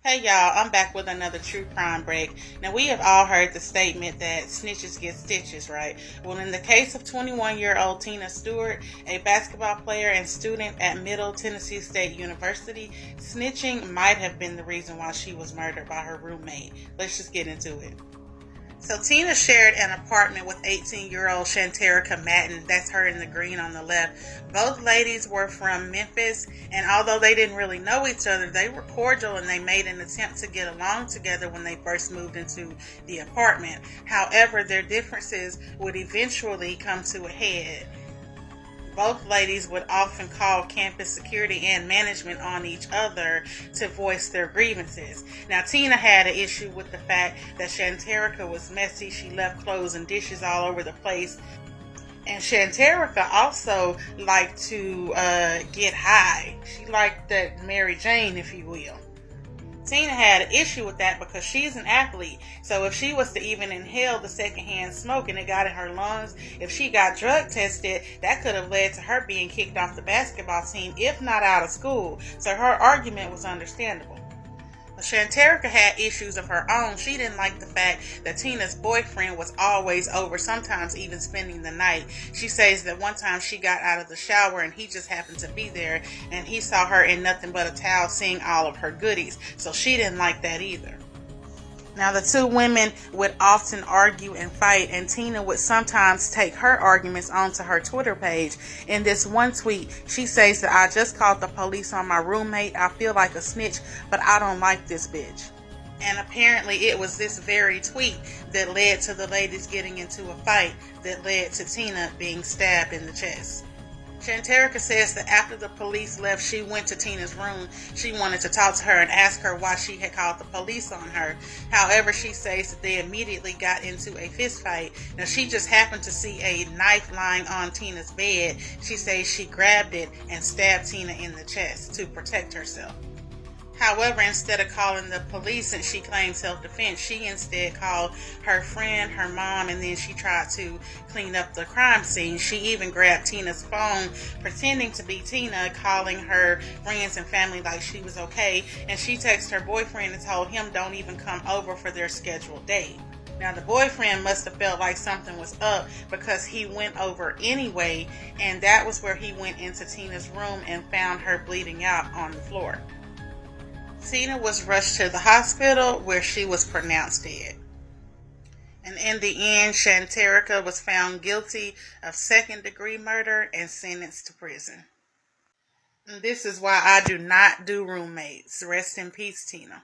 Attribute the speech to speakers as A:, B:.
A: Hey y'all, I'm back with another true crime break. Now we have all heard the statement that snitches get stitches, right? Well, in the case of 21-year-old Tina Stuart, a basketball player and student at Middle Tennessee State University, snitching might have been the reason why she was murdered by her roommate. Let's just get into it. So Tina shared an apartment with 18-year-old Shanterrica Madden. That's her in the green on the left. Both ladies were from Memphis, and although they didn't really know each other, they were cordial and they made an attempt to get along together when they first moved into the apartment. However, their differences would eventually come to a head. Both ladies would often call campus security and management on each other to voice their grievances. Now, Tina had an issue with the fact that Shanterica was messy. She left clothes and dishes all over the place. And Shanterica also liked to get high. She liked that Mary Jane, if you will. Tina had an issue with that because she's an athlete. So if she was to even inhale the secondhand smoke and it got in her lungs, if she got drug tested, that could have led to her being kicked off the basketball team, if not out of school. So her argument was understandable. Shanterica had issues of her own. She didn't like the fact that Tina's boyfriend was always over, sometimes even spending the night. She says that one time she got out of the shower and he just happened to be there and he saw her in nothing but a towel seeing all of her goodies. So she didn't like that either. Now, the two women would often argue and fight, and Tina would sometimes take her arguments onto her Twitter page. In this one tweet, she says that I just called the police on my roommate. I feel like a snitch, but I don't like this bitch. And apparently it was this very tweet that led to the ladies getting into a fight that led to Tina being stabbed in the chest. Shanterica says that after the police left, she went to Tina's room. She wanted to talk to her and ask her why she had called the police on her. However, she says that they immediately got into a fist fight. Now, she just happened to see a knife lying on Tina's bed. She says she grabbed it and stabbed Tina in the chest to protect herself. However, instead of calling the police and she claimed self-defense, she instead called her friend, her mom, and then she tried to clean up the crime scene. She even grabbed Tina's phone, pretending to be Tina, calling her friends and family like she was okay, and she texted her boyfriend and told him don't even come over for their scheduled date. Now, the boyfriend must have felt like something was up because he went over anyway, and that was where he went into Tina's room and found her bleeding out on the floor. Tina was rushed to the hospital where she was pronounced dead. And in the end, Shanterica was found guilty of second-degree murder and sentenced to prison. And this is why I do not do roommates. Rest in peace, Tina.